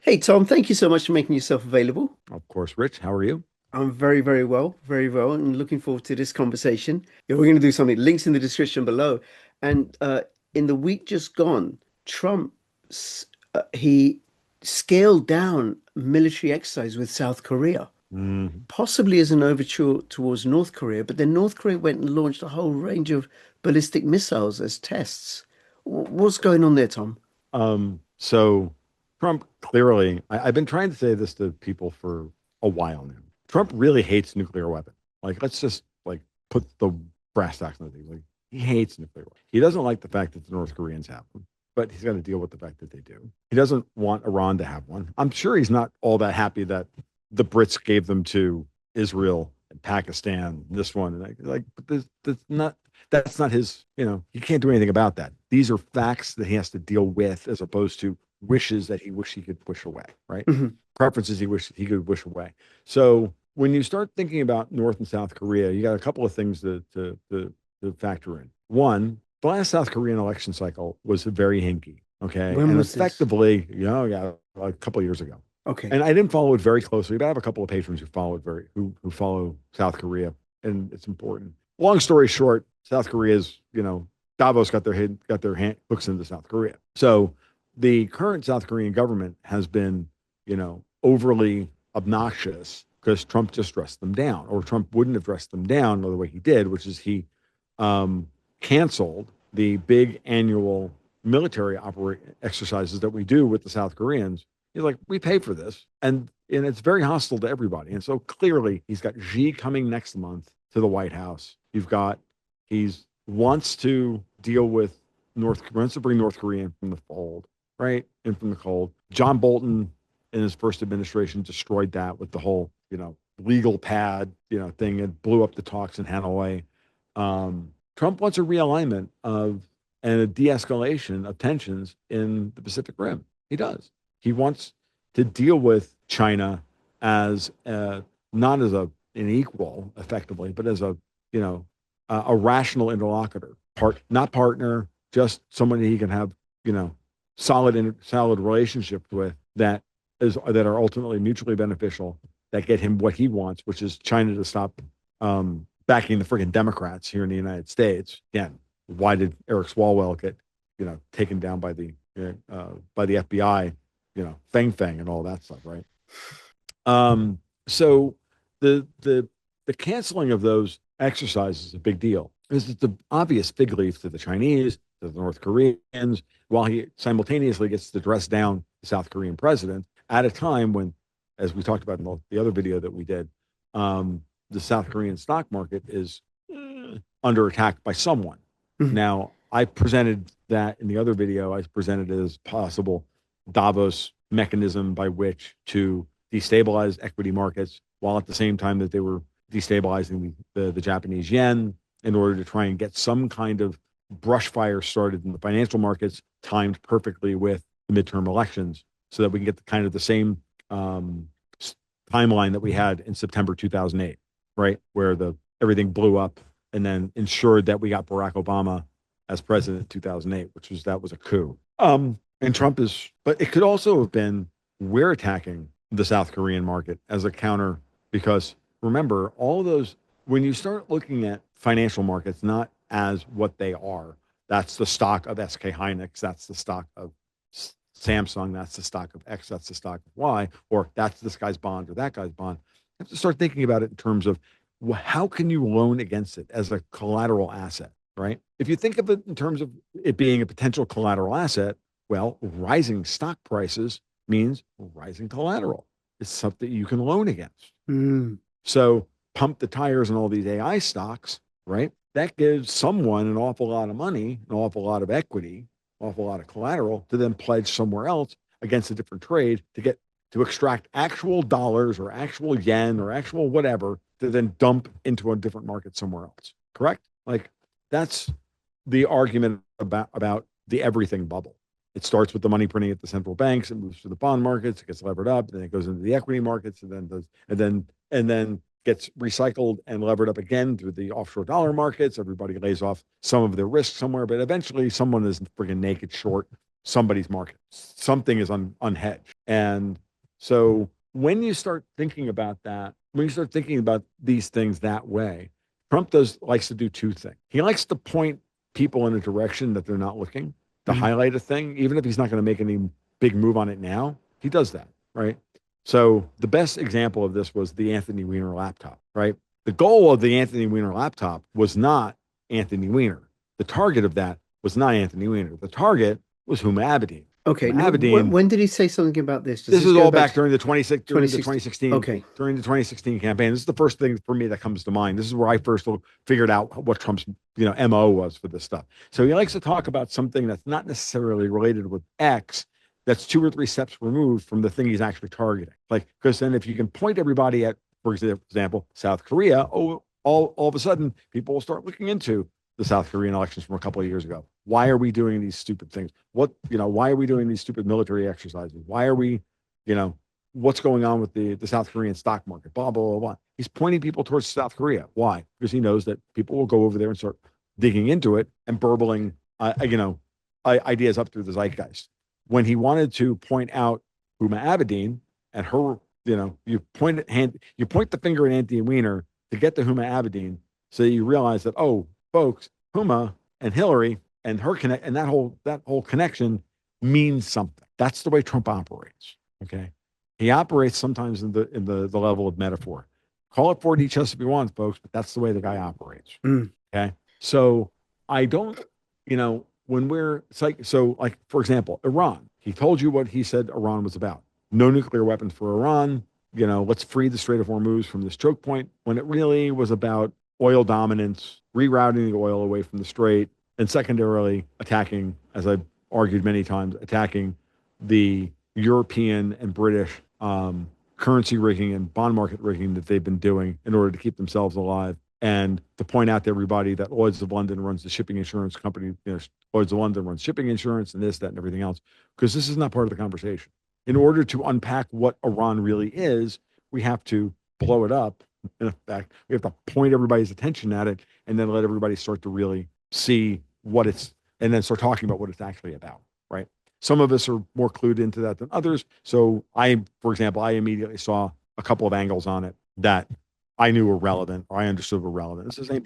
Hey, Tom, thank you so much for making yourself available. Of course, Rich, how are you? I'm very well, and looking forward to this conversation. Yeah, we're going to do something. Links in the description below. And in the week just gone, Trump he scaled down military exercise with South Korea, Mhm. possibly as an overture towards North Korea. But then North Korea went and launched a whole range of ballistic missiles as tests. What's going on there, Tom? So Trump clearly, I've been trying to say this to people for a while now. Trump really hates nuclear weapons. Like, let's just like put the brass tacks on the thing. Like, he hates nuclear weapons. He doesn't like the fact that the North Koreans have them, but he's got to deal with the fact that they do. He doesn't want Iran to have one. I'm sure he's not all that happy that the Brits gave them to Israel and Pakistan, this one. And but that's not his, he can't do anything about that. These are facts that he has to deal with as opposed to wishes that he wish he could wish away, right? Mhm. Preferences he wish he could wish away. So when you start thinking about North and South Korea, you got a couple of things to factor in. One, the last South Korean election cycle was very hinky. Okay. When And was this? effectively, yeah, a couple of years ago. Okay. And I didn't follow it very closely, but I have a couple of patrons who follow South Korea, and it's important. Long story short, South Korea's, Davos got their hand hooks into South Korea. So the current South Korean government has been, overly obnoxious because Trump just dressed them down, or Trump wouldn't have dressed them down the way he did, which is he um, canceled the big annual military exercises that we do with the South Koreans. He's like, we pay for this, and it's very hostile to everybody. And so clearly, he's got Xi coming next month to the White House. He's wants to deal with wants to bring North Korea in from the fold, right? In from the cold. John Bolton in his first administration destroyed that with the whole, legal pad, thing, and blew up the talks in Hanoi. Trump wants a realignment of and a de-escalation of tensions in the Pacific Rim. He does. He wants to deal with China as not as an equal, effectively, but as you know a rational interlocutor, not partner, just somebody he can have solid relationships with that are ultimately mutually beneficial, that get him what he wants, which is China to stop backing the freaking Democrats here in the United States. Again, why did Eric Swalwell get taken down by the FBI, Feng Feng and all that stuff, right? So the canceling of those exercises is a big deal. It's the obvious fig leaf to the Chinese, to the North Koreans, while he simultaneously gets to dress down the South Korean president at a time when, as we talked about in the other video that we did, the South Korean stock market is under attack by someone. Mhm. Now, I presented that in the other video. I presented it as possible Davos mechanism by which to destabilize equity markets while at the same time that they were destabilizing the Japanese yen in order to try and get some kind of brush fire started in the financial markets, timed perfectly with the midterm elections, so that we can get the same um, timeline that we had in September 2008, right, where the everything blew up and then ensured that we got Barack Obama as president in 2008, that was a coup. And Trump is, but it could also have been we're attacking the South Korean market as a counter because remember, all of those, when you start looking at financial markets not as what they are, that's the stock of SK Hynix, that's the stock of Samsung, that's the stock of X, that's the stock of Y, or that's this guy's bond or that guy's bond. You have to start thinking about it in terms of, well, how can you loan against it as a collateral asset, right? If you think of it in terms of it being a potential collateral asset, well, rising stock prices means rising collateral. It's something you can loan against. Mm. So pump the tires on all these AI stocks, right? That gives someone an awful lot of money, an awful lot of equity, an awful lot of collateral to then pledge somewhere else against a different trade to extract actual dollars or actual yen or actual whatever to then dump into a different market somewhere else. Correct? Like that's the argument about the everything bubble. It starts with the money printing at the central banks, it moves to the bond markets, it gets levered up, then it goes into the equity markets, and then gets recycled and levered up again through the offshore dollar markets. Everybody lays off some of their risk somewhere, but eventually someone is friggin' naked short somebody's market. Something is unhedged. And so when you start thinking about that, when you start thinking about these things that way, Trump likes to do two things. He likes to point people in a direction that they're not looking, to Mhm. highlight a thing, even if he's not going to make any big move on it now. He does that, right? So the best example of this was the Anthony Weiner laptop, right? The goal of the Anthony Weiner laptop was not Anthony Weiner. The target of that was not Anthony Weiner. The target was Huma Abedin. Okay. Huma Now, Abedin, when did he say something about this? Does this this is go all back back to during the 26 during the 2016? 2016 Okay. during the 2016 campaign. This is the first thing for me that comes to mind. This is where I first figured out what Trump's MO was for this stuff. So he likes to talk about something that's not necessarily related with X, that's 2 or 3 steps removed from the thing he's actually targeting. Like, because then if you can point everybody at, for example, South Korea, all of a sudden people will start looking into the South Korean elections from a couple of years ago. Why are we doing these stupid things? Why are we doing these stupid military exercises? Why are we, what's going on with the South Korean stock market? Blah, blah, blah, blah. He's pointing people towards South Korea. Why? Because he knows that people will go over there and start digging into it and burbling, ideas up through the zeitgeist. When he wanted to point out Huma Abedin and her, you point the finger at Anthony Weiner to get to Huma Abedin, so you realize that, oh, folks, Huma and Hillary and her connect and that whole connection means something. That's the way Trump operates. Okay. He operates sometimes in the level of metaphor. Call it 4D chess if you want, folks, but that's the way the guy operates. Mm. Okay. So I don't, when like, for example, Iran, he told you what he said Iran was about. No nuclear weapons for Iran. Let's free the Strait of Hormuz from this choke point, when it really was about oil dominance, rerouting the oil away from the strait, and secondarily attacking, as I've argued many times, attacking the European and British currency rigging and bond market rigging that they've been doing in order to keep themselves alive. And to point out to everybody that Lloyd's of London runs the shipping insurance company, Lloyd's of London runs shipping insurance and this, that, and everything else, because this is not part of the conversation. In order to unpack what Iran really is, we have to blow it up. In effect, we have to point everybody's attention at it and then let everybody start to really see what it's, and then start talking about what it's actually about, right? Some of us are more clued into that than others. So for example, I immediately saw a couple of angles on it that I knew were relevant, or I understood were relevant. It's the same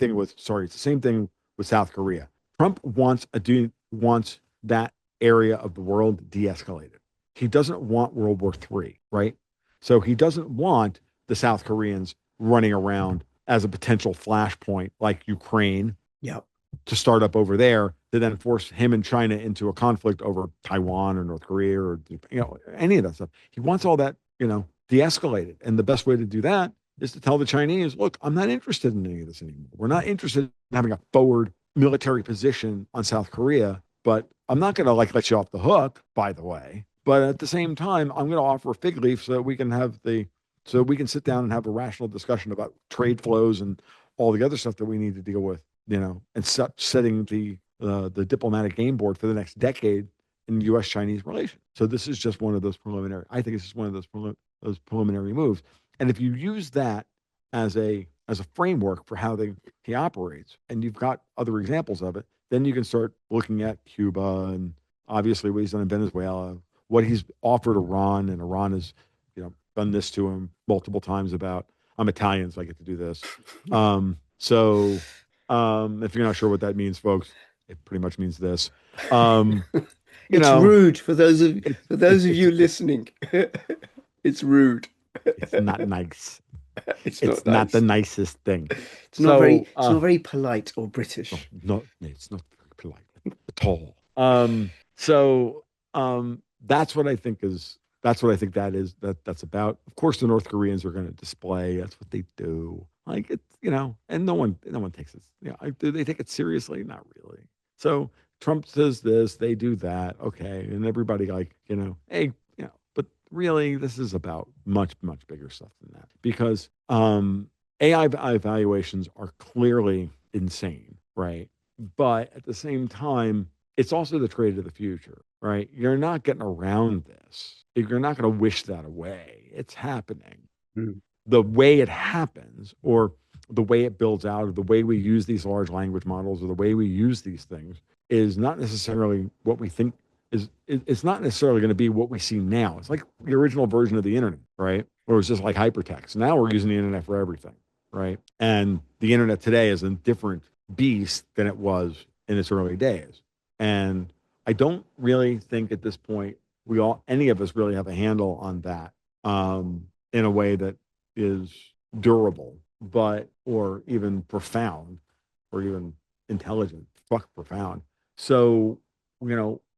thing with South Korea. Trump wants that area of the world de-escalated. He doesn't want World War III, right? So he doesn't want the South Koreans running around as a potential flashpoint like Ukraine. Yep. To start up over there, to then force him and China into a conflict over Taiwan or North Korea or any of that stuff. He wants all that de-escalated, and the best way to do that is to tell the Chinese, look, I'm not interested in any of this anymore. We're not interested in having a forward military position on South Korea, but I'm not going to let you off the hook, by the way. But at the same time, I'm going to offer a fig leaf so we can sit down and have a rational discussion about trade flows and all the other stuff that we need to deal with, and setting the diplomatic game board for the next decade in U.S.-Chinese relations. So this is just one of those preliminary. I think it's just one of those preliminary moves. And if you use that as a framework for how he operates, and you've got other examples of it, then you can start looking at Cuba and obviously what he's done in Venezuela, what he's offered Iran, and Iran has done this to him multiple times about. I'm Italian, so I get to do this. If you're not sure what that means, folks, it pretty much means this. You It's know, rude for those of it's for those of you listening. It's rude. it's not nice. It's It's not not the nice. nicest thing. It's So, not very polite or no, British. no, it's not polite at all. That's what I think that's about. Of course, the North Koreans are going to display. That's what they do. Like and no one takes it. Do they take it seriously? Not really. So Trump says this, they do that. Okay, and everybody hey, but really, this is about much, much bigger stuff than that because AI valuations are clearly insane, right? But at the same time, it's also the trade of the future, right? You're not getting around this. You're not going to wish that away. It's happening. Mm. The way it happens, or the way it builds out, or the way we use these large language models, or the way we use these things is not necessarily what we think it's not necessarily going to be what we see now. It's like the original version of the internet, right? Or it's just like hypertext. Now we're using the internet for everything, right? And the internet today is a different beast than it was in its early days. And I don't really think at this point any of us really have a handle on that in a way that is durable, but or even profound, or even intelligent. Fuck profound. So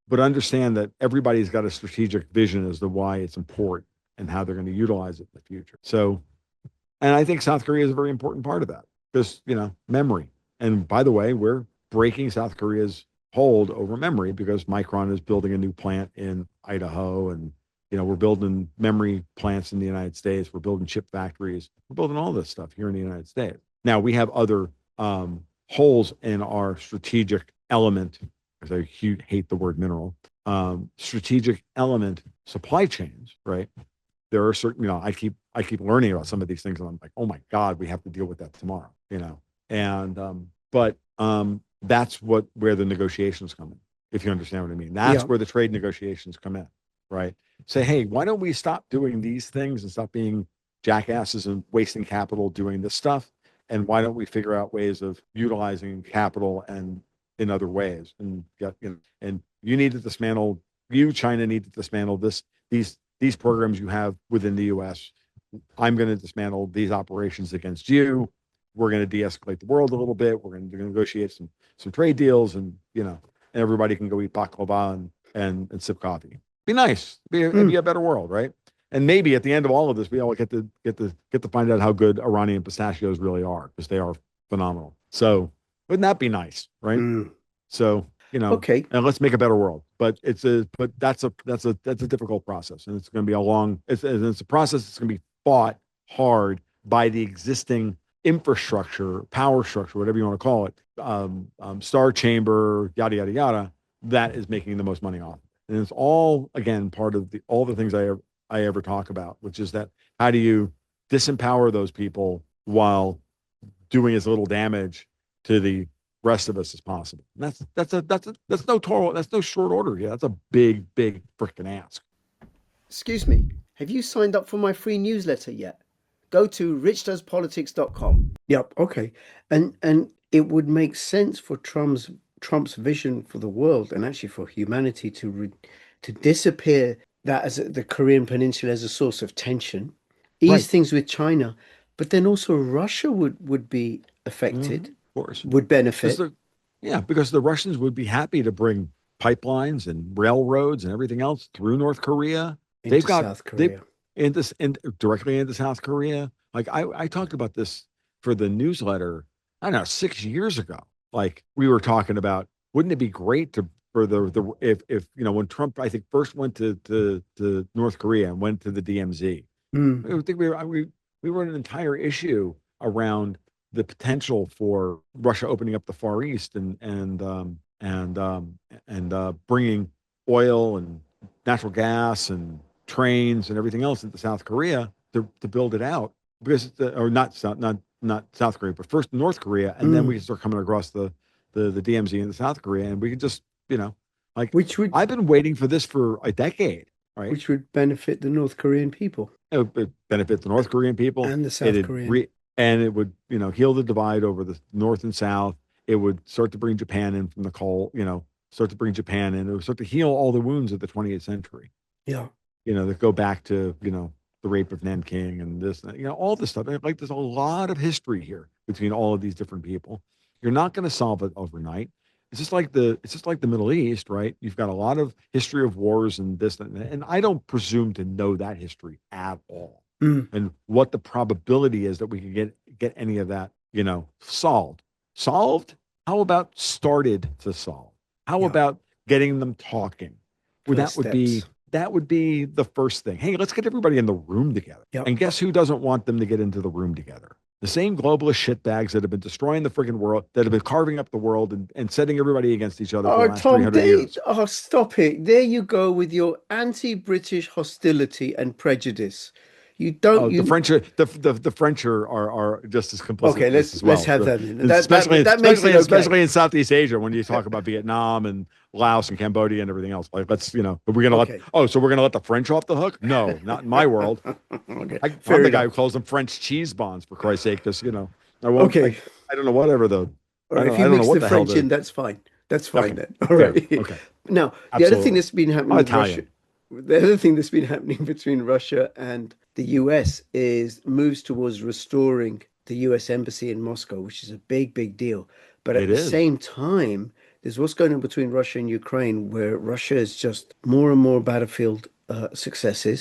but understand that everybody's got a strategic vision as to why it's important and how they're going to utilize it in the future. So, and I think South Korea is a very important part of that. Because, memory. And by the way, we're breaking South Korea's hold over memory because Micron is building a new plant in Idaho, and we're building memory plants in the United States. We're building chip factories. We're building all this stuff here in the United States. Now we have other holes in our strategic element, because I hate the word mineral, strategic element supply chains, right? There are certain, I keep learning about some of these things, and I'm like, oh my God, we have to deal with that tomorrow, and but that's where the negotiations come in, if you understand what I mean. That's Yeah. where the trade negotiations come in, right? Say, hey, why don't we stop doing these things and stop being jackasses and wasting capital doing this stuff? And why don't we figure out ways of utilizing capital and in other ways? And and you need to dismantle, China need to dismantle these programs you have within the US. I'm going to dismantle these operations against you. We're going to de-escalate the world a little bit. We're going to negotiate some trade deals, and and everybody can go eat baklava and sip coffee. Be nice. It'd be a better world, right? And maybe at the end of all of this, we all get to find out how good Iranian pistachios really are, because they are phenomenal. So wouldn't that be nice, right? So Okay. and let's make a better world. But that's a difficult process, and it's going to be it's a process that's going to be fought hard by the existing infrastructure, power structure, whatever you want to call it, Star Chamber, yada yada yada, that is making the most money off. And it's all, again, part of all the things I ever talk about, which is that how do you disempower those people while doing as little damage to the rest of us as possible. And that's no short order. Yeah, that's a big freaking ask. Excuse me. Have you signed up for my free newsletter yet? Go to richdoespolitics.com. Yep. Okay. And it would make sense for Trump's vision for the world, and actually for humanity, to disappear that as the Korean Peninsula as a source of tension, ease Right. things with China, but then also Russia would be affected, Of course. would benefit Because the Russians would be happy to bring pipelines and railroads and everything else through North Korea. into South They Korea. directly into South Korea. Like I talked about this for the newsletter, I don't know, 6 years ago. Like we were talking about, wouldn't it be great for the if when Trump, I think, first went to North Korea and went to the DMZ. I think we were an entire issue around the potential for Russia opening up the Far East and bringing oil and natural gas and trains and everything else into South Korea to build it out, because or not South Korea, but first North Korea, and then we can start coming across the DMZ into South Korea, and we can just like, Which would I've been waiting for this for a decade, right? which would benefit the North Korean people It would benefit the North Korean people. and the South Korean. And it would, heal the divide over the North and South. It would start to bring Japan in from the cold, start to bring Japan in. It would start to heal all the wounds of the 20th century, Yeah. that go back to, the rape of Nanking and this, all this stuff. Like, there's a lot of history here between all of these different people. You're not going to solve it overnight. It's just like the Middle East, right? You've got a lot of history of wars and this, and I don't presume to know that history at all, and what the probability is that we can get any of that, solved. Solved? How about started to solve? How about getting them talking? Well, First that would be the first thing. Hey, let's get everybody in the room together. Yep. And guess who doesn't want them to get into the room together? The same globalist shitbags that have been destroying the freaking world, that have been carving up the world and setting everybody against each other for the last Tom, 300 years. Oh, stop it. There you go with your anti-British hostility and prejudice. You don't Oh, the you French are the French are just as complicit okay, in this as let's well. have that then. That makes Especially it okay. especially in Southeast Asia when you talk about Vietnam and Laos and Cambodia and everything else. Like let's are we gonna let Okay. oh so we're gonna let the French off the hook? No, not in my world. Okay. I'm Fair the guy enough. who calls them French cheese bonds for Christ's sake. Because I won't Okay. I don't know whatever the All right. If I you don't know mix what the the hell French the in, that's fine. That's fine okay then. All fair right. okay Now, the other thing absolutely that's been happening I'm with Russia, Italian. the other thing that's been happening between Russia and the US is moves towards restoring the US embassy in Moscow, which is a big, big deal. But at It the is. same time, there's what's going on between Russia and Ukraine, where Russia is just more and more battlefield successes,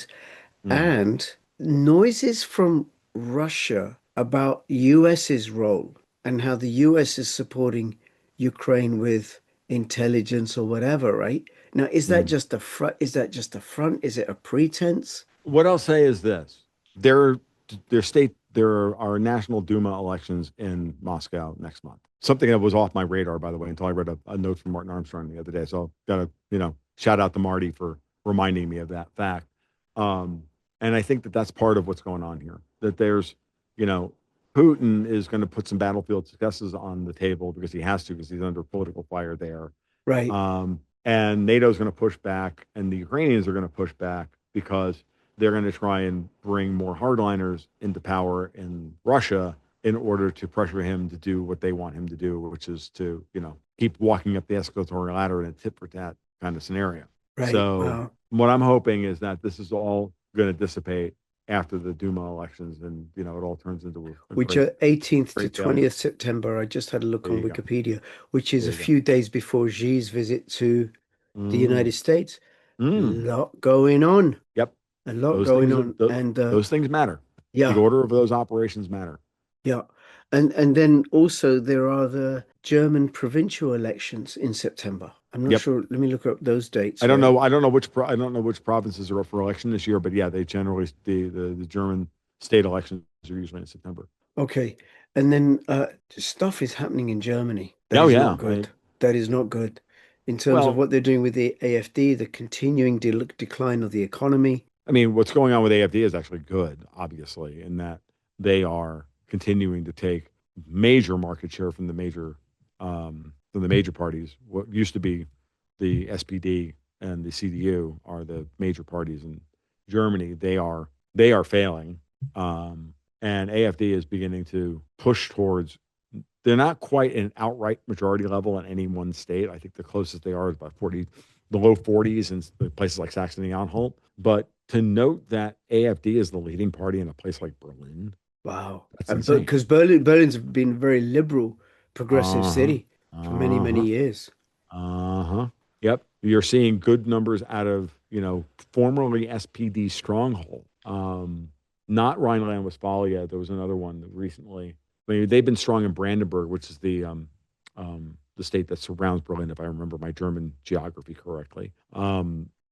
Mm. and noises from Russia about US's role and how the US is supporting Ukraine with intelligence or whatever, right? Now, is that Mm. just a front? Is that just a front? Is it a pretense? What I'll say is this: there, there are national Duma elections in Moscow next month. Something that was off my radar, by the way, until I read a note from Martin Armstrong the other day. So, gotta shout out to Marty for reminding me of that fact. Um, and I think that that's part of what's going on here. That there's, you know, Putin is going to put some battlefield successes on the table because he has to, because he's under political fire there. Right, And NATO is going to push back, and the Ukrainians are going to push back because they're going to try and bring more hardliners into power in Russia in order to pressure him to do what they want him to do, which is to, keep walking up the escalatory ladder in a tit for tat kind of scenario. right. So, Wow. what I'm hoping is that this is all going to dissipate after the Duma elections, and it all turns into a Which great, are 18th to great failure. 20th September. I just had a look There on you go. Wikipedia, which is There a you go. few days before Xi's visit to the Mm. United States. Mm. Lot going on. Yep. A lot Those going things are on. And those things matter. The yeah, order of those operations matter. yeah. And then also there are the German provincial elections in September. I'm not Yep. sure. Let me look up those dates, I don't right? know. I don't know which provinces are up for election this year, but yeah, they generally the German state elections are usually in September. Okay. And then stuff is happening in Germany. That Oh is yeah. not good. That is not good in terms of Well, what they're doing with the AfD, the continuing decline of the economy. I mean, what's going on with AFD is actually good, obviously, in that they are continuing to take major market share from the major parties. What used to be the SPD and the CDU are the major parties in Germany. They are failing, um, and AFD is beginning to push towards. They're not quite an outright majority level in any one state. I think the closest they are is about 40, the low 40s in places like Saxony-Anhalt. But to note that AFD is the leading party in a place like Berlin, Wow. that's And insane. because Berlin's been a very liberal, progressive Uh-huh. city for many, many Uh-huh. years. Uh-huh. Yep. You're seeing good numbers out of, formerly SPD stronghold. Not Rhineland-Westphalia. There was another one that recently. I mean, they've been strong in Brandenburg, which is the state that surrounds Berlin, if I remember my German geography correctly.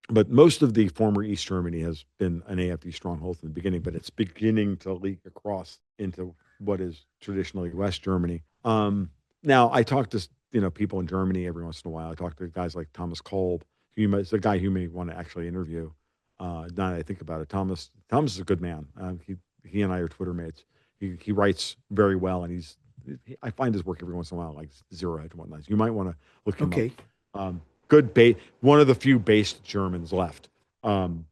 But most of the former East Germany has been an AfD stronghold from the beginning, but it's beginning to leak across into what is traditionally West Germany. Now, I talk to people in Germany every once in a while. I talk to guys like Thomas Kolb. It's a guy you may want to actually interview. Now that I think about it, Thomas is a good man. He and I are Twitter mates. He writes very well, and I find his work every once in a while, like Zero Hedge and whatnot. You might want to look him up. Okay. Good base, one of the few based Germans left. And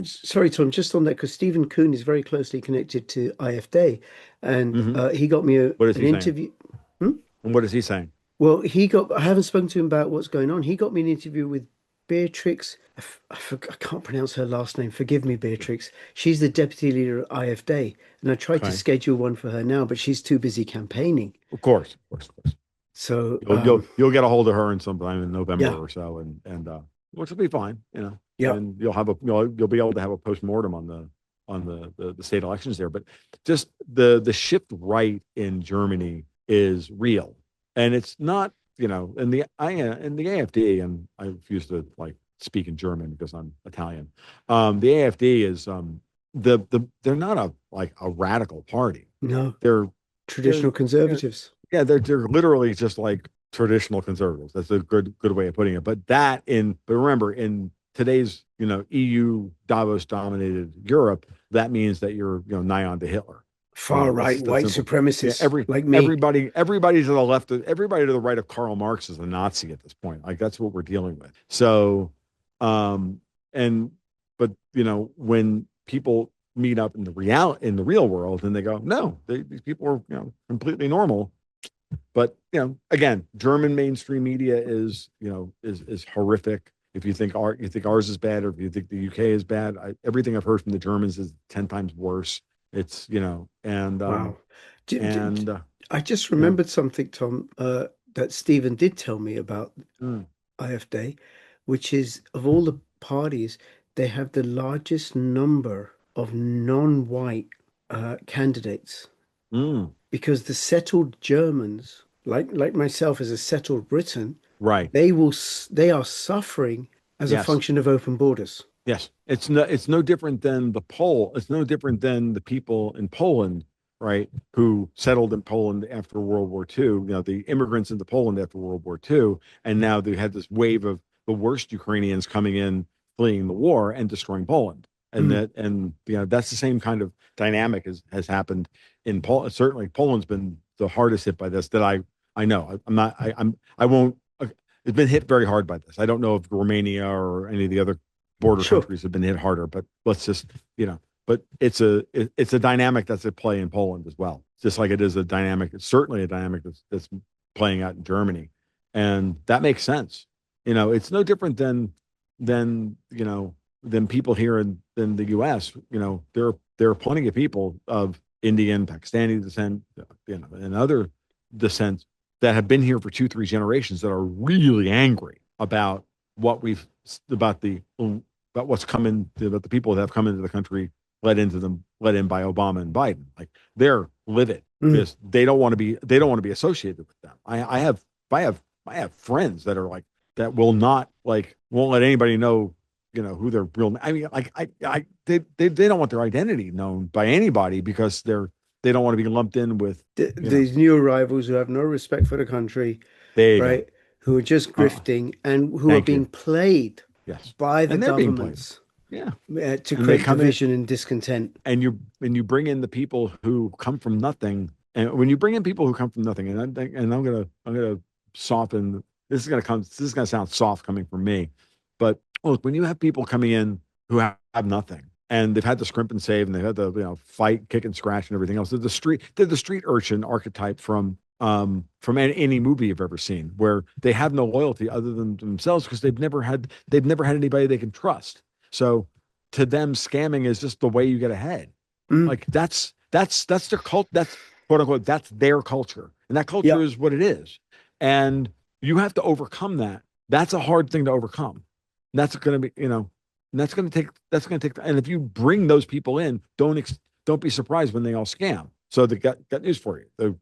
Sorry, Tom, just on that, because Stephen Kuhn is very closely connected to IFD, and mhm. he got me What is an he saying? interview. Hmm? And what is he saying? Well, I haven't spoken to him about what's going on. He got me an interview with Beatrix. I can't pronounce her last name. Forgive me, Beatrix. She's the deputy leader at IFD, and I tried to Okay, schedule one for her now, but she's too busy campaigning. of course, of course, of course. So, You'll get a hold of her in sometime in November yeah, or so, and which will be fine, yeah, and you'll be able to have a postmortem on the state elections there. But just the shift right in Germany is real, and it's not in the AfD, and I refuse to like speak in German because I'm Italian. The AfD is they're not a radical party. no, They're they're traditional they're conservatives. yeah, they're literally just like traditional conservatives. That's a good way of putting it. But remember, in today's EU Davos dominated Europe, that means that you're, nigh on to Hitler. Far That's right just that white simple. Yeah, supremacists like me. everybody to the left of everybody to the right of Karl Marx is a Nazi at this point. Like that's what we're dealing with. So, um, and but when people meet up in the real world, and they go, no, these people are completely normal. But again, German mainstream media is horrific. If you think ours is bad, or if you think the UK is bad, everything I've heard from the Germans is 10 times worse. It's Wow. D- d- d- and I just you know remembered something, Tom, that Stephen did tell me about mm, IFD, which is of all the parties, they have the largest number of non-white candidates mm, because the settled Germans, like myself as a settled Briton, right. they are suffering as a Yes. function of open borders. Yes, it's no different than it's no different than the people in Poland, right, who settled in Poland after World War II, the immigrants into Poland after World War II, and now they had this wave of the worst Ukrainians coming in, fleeing the war and destroying Poland. Mm, And that's the same kind of dynamic has happened in Poland. Certainly Poland's been the hardest hit by this that I know. I'm not I won't it's been hit very hard by this. I don't know if Romania or any of the other border sure. countries have been hit harder, but let's just, but it's a dynamic that's at play in Poland as well. Just like it is a dynamic, it's certainly a dynamic that's playing out in Germany. And that makes sense. It's no different than people here in the US. There are plenty of people of Indian, Pakistani descent, and other descents that have been here for 2, 3 generations that are really angry about what we've about the about what's coming, about the people that have come into the country, let in by Obama and Biden. Like they're livid Mm, because they don't want to be associated with them. I have friends that are like that will not like won't let anybody know who their real. I mean, like they don't want their identity known by anybody because they don't want to be lumped in with you know. these new arrivals who have no respect for the country, There you go. right? Who are just grifting and who are Thank being you. played Yes, by the and they're being played. governments Yeah, to and they create come in division and discontent. and you bring in the people who come from nothing. And when you bring in people who come from nothing, and I'm gonna soften. This is gonna sound soft coming from me, but look, when you have people coming in who have nothing and they've had to scrimp and save and they've had to fight, kick and scratch and everything else, they're the street urchin archetype from any movie you've ever seen, where they have no loyalty other than themselves because they've never had anybody they can trust. So to them, scamming is just the way you get ahead. Mm, Like that's their cult. That's quote unquote. That's their culture, and that culture yeah, is what it is. And you have to overcome that. That's a hard thing to overcome. That's going to be, and that's going to take. And if you bring those people in, don't be surprised when they all scam. So got news for you.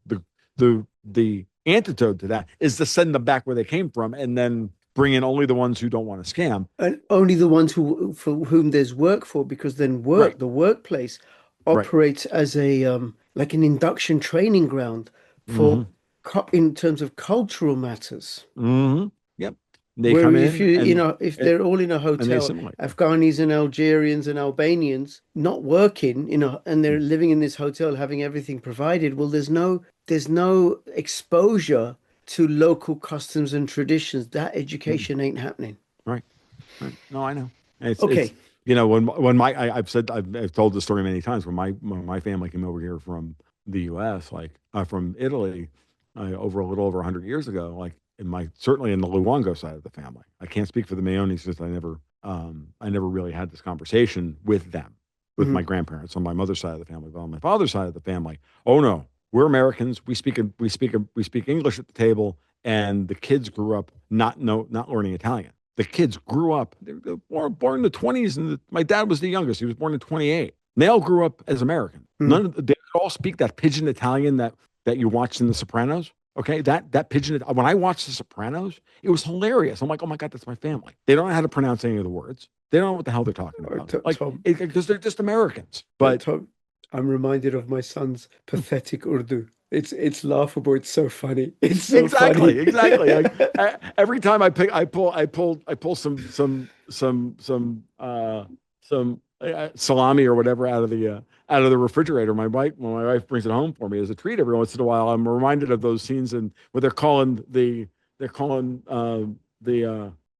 The antidote to that is to send them back where they came from, and then bring in only the ones who don't want to scam. and only the ones who for whom there's work for, because then Right. the workplace Right. operates as a like an induction training ground for Hmm. in terms of cultural matters. Hmm. Yep. They Where come if in if they're all in a and they hotel, assimilate. Afghanis and Algerians and Albanians not working, and they're living in this hotel having everything provided, well, there's no exposure to local customs and traditions. That Mm. education ain't happening. Right. Right. No, I know. It's Okay. when I've told the story many times when my family came over here from the U.S., like from Italy, over a little over 100 years ago, like certainly in the Luongo side of the family. I can't speak for the Mayones because I never really had this conversation with them, with my Mhm. grandparents on my mother's side of the family. But on my father's side of the family, oh no, we're Americans. We speak English at the table, and the kids grew up not learning Italian. The kids grew up, they were born in the 20s, and my dad was the youngest. He was born in 28. They all grew up as Americans. Mm. They all speak that pidgin Italian that you watched in The Sopranos. Okay, that pidgin. When I watched The Sopranos, it was hilarious. I'm like, oh my god, that's my family. They don't know how to pronounce any of the words. They don't know what the hell they're talking about. Like, Tom, because they're just Americans. But Tom, I'm reminded of my son's pathetic Urdu. It's laughable. It's so funny. It's so Exactly, funny. exactly. Like every time I pull some salami or whatever out of the refrigerator. When my wife brings it home for me as a treat every once in a while, I'm reminded of those scenes and where they're calling they're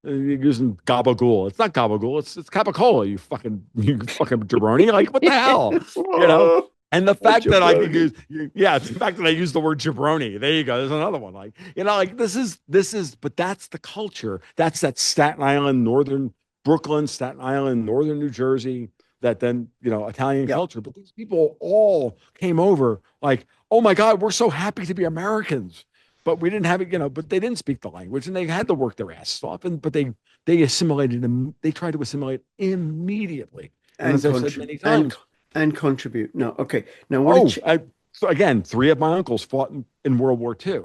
using gabagool. It's not gabagool. It's capicola. You fucking jabroni. Like what the hell, you know? Oh, And the a fact that I could jabroni. use, yeah, it's the fact that I use the word jabroni. There you go. There's another one. Like, like but that's the culture. That's that Staten Island, Northern Brooklyn, Staten Island, Northern New Jersey, that then, Italian Yeah. culture. But these people all came over like, oh my God, we're so happy to be Americans. But we didn't have it, but they didn't speak the language and they had to work their asses off. But they assimilated them. They tried to assimilate immediately. And And as I've said contribute many times, and contribute. No, okay. Now I want oh, to so again, three of my uncles fought in World War II.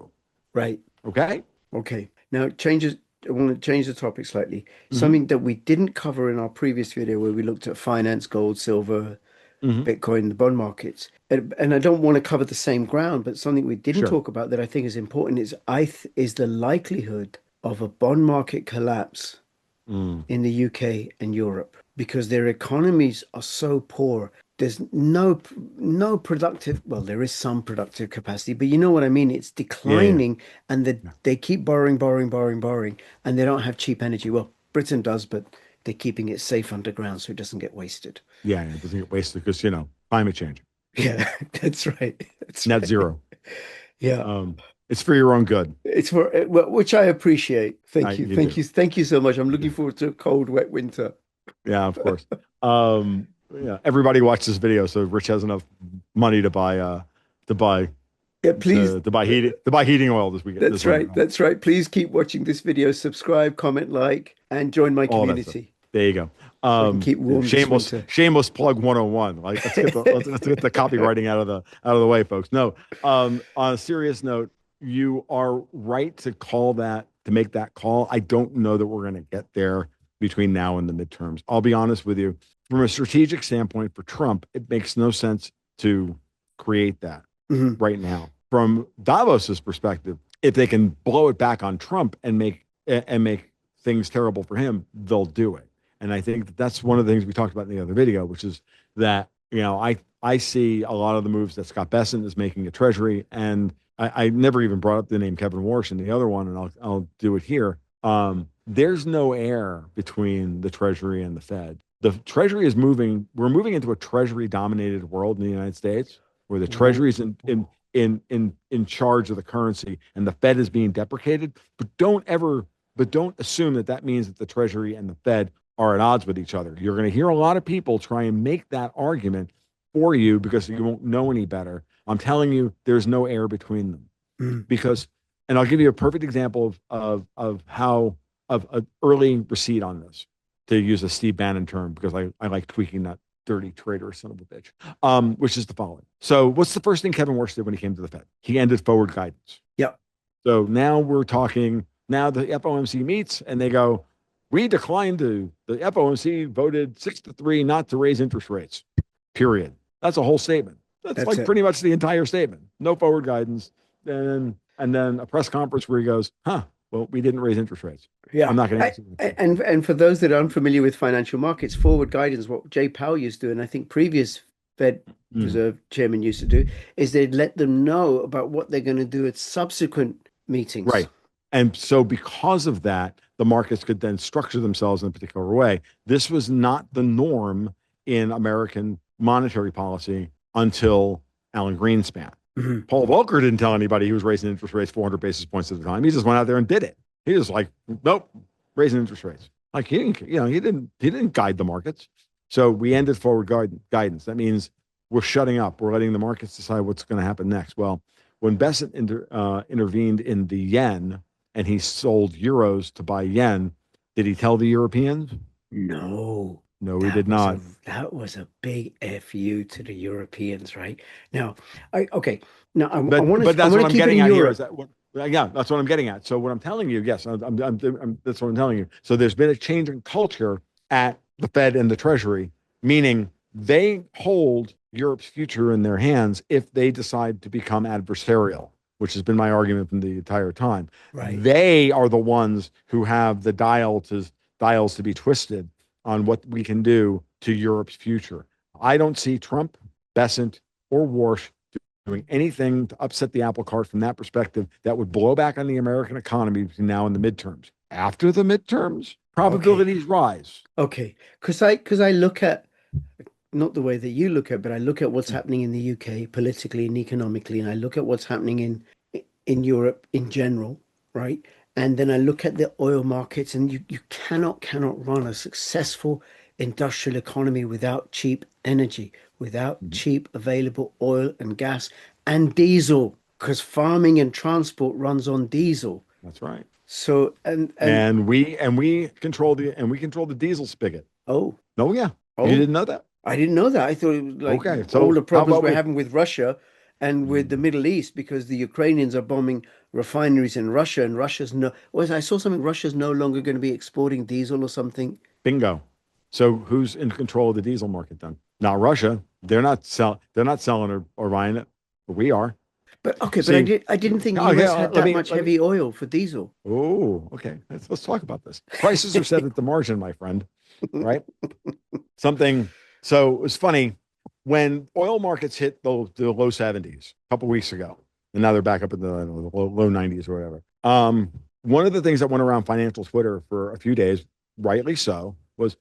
right. Okay. Okay. Now changes. I want to change the topic slightly. Hmm. Something that we didn't cover in our previous video where we looked at finance, gold, silver, Hmm. Bitcoin, the bond markets. And I don't want to cover the same ground, but something we didn't Sure. talk about that I think is important is the likelihood of a bond market collapse Mm. in the UK and Europe because their economies are so poor. There's no productive, well, there is some productive capacity, but you know what I mean? It's Yeah, yeah, declining and yeah, they keep borrowing, and they don't have cheap energy. Well, Britain does, but they're keeping it safe underground so it doesn't get wasted. yeah. It doesn't get wasted because climate change, Yeah, that's right. That's net right. zero. Yeah. Um, it's for your own good. It's for well, which I appreciate. Thank you. You do. Thank you so much. I'm You do. looking forward to a cold, wet winter. Yeah, of course. Yeah. Everybody watch this video so Rich has enough money to buy Yeah, please. to buy heating oil this weekend this That's winter. right. That's right. Please keep watching this video. Subscribe, comment, like, and join my All that stuff. community There you go. so I can keep warm this winter. Shameless plug 101. Like let's get the copywriting out of the way, folks. No. On a serious note, you are right to make that call. I don't know that we're going to get there between now and the midterms. I'll be honest with you. From a strategic standpoint for Trump, it makes no sense to create that Mhm. right now. From Davos's perspective, if they can blow it back on Trump and make things terrible for him, they'll do it. And I think that's one of the things we talked about in the other video, which is that, I see a lot of the moves that Scott Bessent is making at Treasury. And I never even brought up the name Kevin Warsh in the other one, and I'll do it here. There's no air between the Treasury and the Fed. The Treasury is we're moving into a Treasury dominated world in the United States where the W- Treasury is in charge of the currency and the Fed is being deprecated. But don't assume that means that the Treasury and the Fed are at odds with each other. You're going to hear a lot of people try and make that argument for you because you won't know any better. I'm telling you, there's no air between them mm. because, and I'll give you a perfect example of how of an early receipt on this, to use a Steve Bannon term because I like tweaking that dirty traitor son of a bitch, which is the following. So what's the first thing Kevin Warsh did when he came to the Fed? He ended forward guidance. Yeah. So now we're talking, now the FOMC meets and they go, we declined the FOMC voted 6-3 not to raise interest rates, period. That's a whole statement. That's That's like it. pretty much the entire statement. No forward guidance. And then a press conference where he goes, well, we didn't raise interest rates. Yeah. I'm not going to answer that. And for those that are unfamiliar with financial markets, forward guidance, what Jay Powell used to do, and I think previous Fed Mm, Reserve chairman used to do, is they'd let them know about what they're going to do at subsequent meetings. right. And so because of that, the markets could then structure themselves in a particular way. This was not the norm in American monetary policy until Alan Greenspan. Mhm. Paul Volcker didn't tell anybody he was raising interest rates 400 basis points at the time. He just went out there and did it. He was like, nope, raising interest rates. Like he didn't guide the markets. So we ended forward guidance. That means we're shutting up. We're letting the markets decide what's going to happen next. Well, when Bessent intervened in the yen and he sold euros to buy yen, did he tell the Europeans? No, No, he did not. that was a big FU to the Europeans, right? Now, okay. Now But I that's want what to I'm keep it getting in at here is Europe. that yeah, that's what I'm getting at. So what I'm telling you, yes, that's what I'm telling you. So there's been a change in culture at the Fed and the Treasury, meaning they hold Europe's future in their hands if they decide to become adversarial, which has been my argument from the entire time. Right. They are the ones who have the dials to be twisted on what we can do to Europe's future. I don't see Trump, Bessent, or Warsh doing anything to upset the apple cart from that perspective that would blow back on the American economy between now and the midterms. After the midterms, Okay. probabilities rise. Okay. Because I look at not the way that you look at, but I look at what's happening in the UK politically and economically, and I look at what's happening in Europe in general, right? And then I look at the oil markets, and you cannot run a successful industrial economy without cheap energy, without Mhm. cheap available oil and gas and diesel, because farming and transport runs on diesel. That's right. So and And we control the diesel spigot. oh Oh yeah, you oh didn't know that? I didn't know that. I thought it was like Okay, all so the how problems about we're we? having with Russia and with the Middle East because the Ukrainians are bombing refineries in Russia and Russia's no was I saw something Russia's no longer going to be exporting diesel or something. Bingo. So who's in control of the diesel market then? Not Russia. They're not selling or buying it. But we are. But okay, but See, I didn't think okay, US had let that me much let me. heavy oil for diesel. Oh, okay. Let's talk about this. Prices are set at the margin, my friend. Right? Something. So it was funny when oil markets hit the low 70s a couple weeks ago, and now they're back up in the, I don't know, the low 90s or whatever. One of the things that went around financial Twitter for a few days, rightly so, was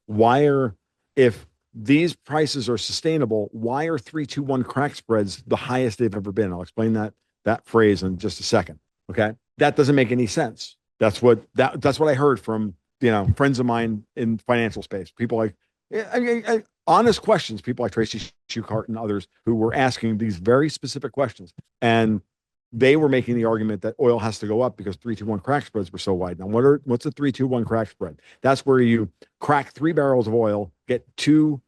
if these prices are sustainable, why are 3-2-1 crack spreads the highest they've ever been? I'll explain that phrase in just a second. Okay, that doesn't make any sense. That's what I heard from friends of mine in financial space. People like, honest questions. People like Tracy Schuchart and others who were asking these very specific questions, and they were making the argument that oil has to go up because 3-2-1 crack spreads were so wide. Now, what's a 3-2-1 crack spread? That's where you crack 3 barrels of oil, get 2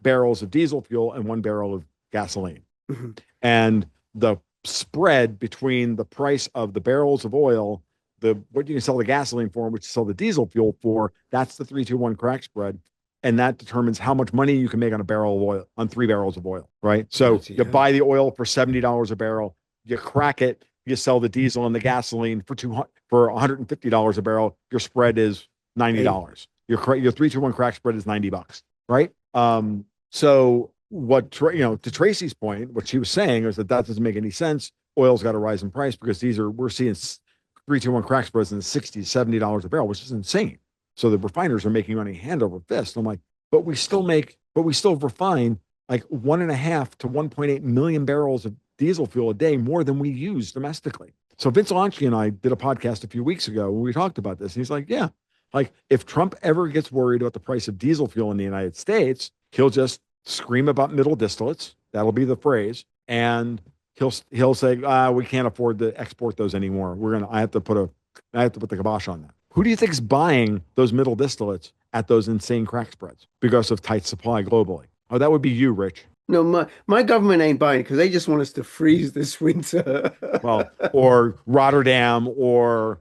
barrels of diesel fuel, and 1 barrel of gasoline. Mhm. And the spread between the price of the barrels of oil, what you can sell the gasoline for, and what you sell the diesel fuel for, that's the 3-2-1 crack spread. And that determines how much money you can make on a barrel of oil, on 3 barrels of oil, right? So Bloody you hell. buy the oil for $70 a barrel, you crack it, you sell the diesel and the gasoline for $150 a barrel. Your spread is Hey, $90. Your 3-2-1 crack spread is $90, right? So to Tracy's point, what she was saying is that doesn't make any sense. Oil's got to rise in price because we're seeing 3-2-1 crack spreads in the $60, $70 a barrel, which is insane. So the refiners are making money hand over fist. I'm like, but we still refine like 1.5 to 1.8 million barrels of diesel fuel a day, more than we use domestically. So Vince Alonchi and I did a podcast a few weeks ago when we talked about this. And he's like, yeah, like if Trump ever gets worried about the price of diesel fuel in the United States, he'll just scream about middle distillates. That'll be the phrase. And he'll say, we can't afford to export those anymore. I have to put the kibosh on that. Who do you think is buying those middle distillates at those insane crack spreads because of tight supply globally? Oh, that would be you, Rich. no, my government ain't buying because they just want us to freeze this winter. Well, or Rotterdam, or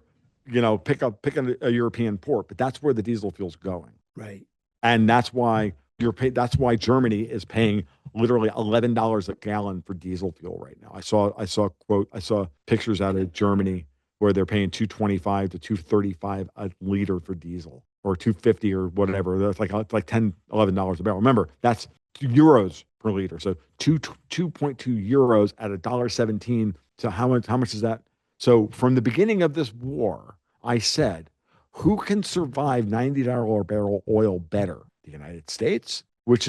pick a European port, but that's where the diesel fuel's going, Right. and that's why Germany is paying literally $11 a gallon for diesel fuel right now. I saw pictures out of Germany where they're paying 225 to 235 a liter for diesel, or 250 or whatever. That's like 10, $11 a barrel. Remember, that's euros per liter. So 2.2 euros at $1.17. So how much is that? So from the beginning of this war, I said, who can survive $90 a barrel oil better? The United States, Brent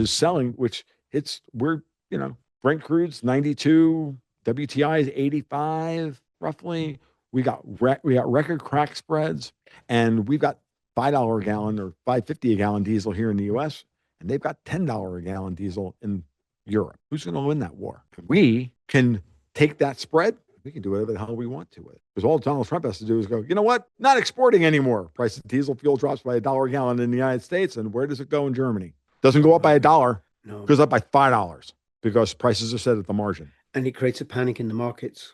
crude's 92, WTI is 85 roughly. We got record crack spreads, and we've got $5 a gallon or 5.50 a gallon diesel here in the US, and they've got $10 a gallon diesel in Europe. Who's going to win that war? We can take that spread. We can do whatever the hell we want to with it. Because all Donald Trump has to do is go, you know what? Not exporting anymore. Price of diesel fuel drops by $1 a gallon in the United States. And where does it go in Germany? Doesn't go up by $1. No. Goes up by $5 because prices are set at the margin. And it creates a panic in the markets.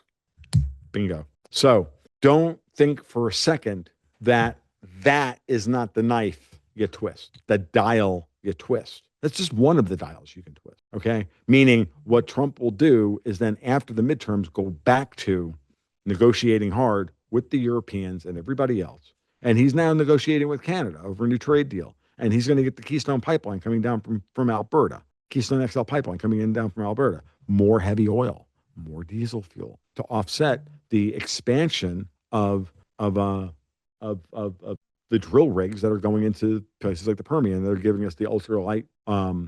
Bingo. So don't think for a second that is not the knife you twist, the dial you twist. That's just one of the dials you can twist. Okay. Meaning what Trump will do is then after the midterms go back to negotiating hard with the Europeans and everybody else. And he's now negotiating with Canada over a new trade deal. And he's going to get the Keystone pipeline coming down from Alberta, Keystone XL pipeline coming in down from Alberta, more heavy oil, more diesel fuel to offset the expansion of the drill rigs that are going into places like the Permian. They're giving us the ultralight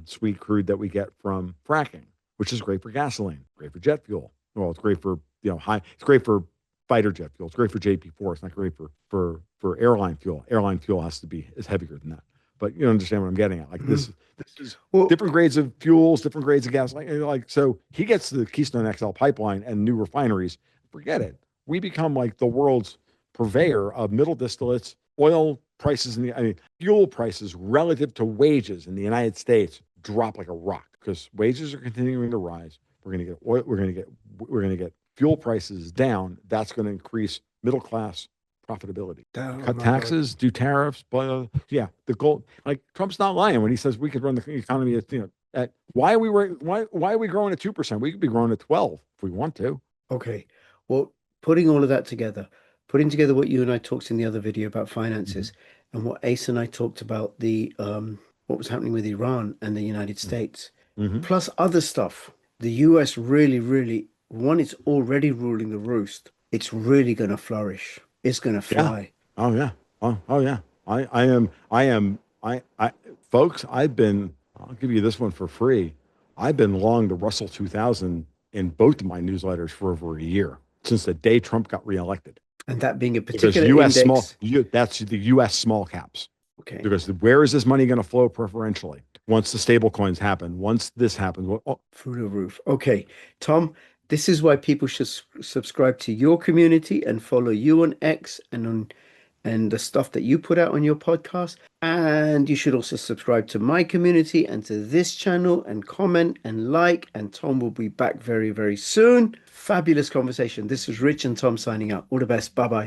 sweet crude that we get from fracking, which is great for gasoline, great for jet fuel. Well, it's great for high. It's great for fighter jet fuel. It's great for JP4. It's not great for airline fuel. Airline fuel is heavier than that. But you understand what I'm getting at. Like this is Well, different grades of fuels, different grades of gas. Like so, he gets the Keystone XL pipeline and new refineries. Forget it. We become like the world's purveyor of middle distillates, oil prices fuel prices relative to wages in the United States drop like a rock because wages are continuing to rise. We're going to get oil. We're going to get fuel prices down. That's going to increase middle class profitability. oh Cut my God. taxes, do tariffs, but yeah, the goal. Like Trump's not lying when he says we could run the economy at why are we growing at 2%? We could be growing at 12 if we want to. Okay. Well, putting all of that together, putting together what you and I talked in the other video about Mm-hmm. finances and what Ace and I talked about the what was happening with Iran and the United States, Mm-hmm. plus other stuff. The US really, really, one, it's already ruling the roost. It's really gonna flourish. It's gonna Yeah. fly. Oh yeah. Oh yeah. I folks, I'll give you this one for free. I've been long the Russell 2000 in both of my newsletters for over a year since the day Trump got reelected. And that being a Because particular index. that's the US small caps. Okay. Because where is this money going to flow preferentially? Once the stable coins happen, once this happens, Through the roof. Okay, Tom, this is why people should subscribe to your community and follow you on X and the stuff that you put out on your podcast. And you should also subscribe to my community and to this channel and comment and like. And Tom will be back very, very soon. Fabulous conversation. This was Rich and Tom signing out. All the best. Bye bye.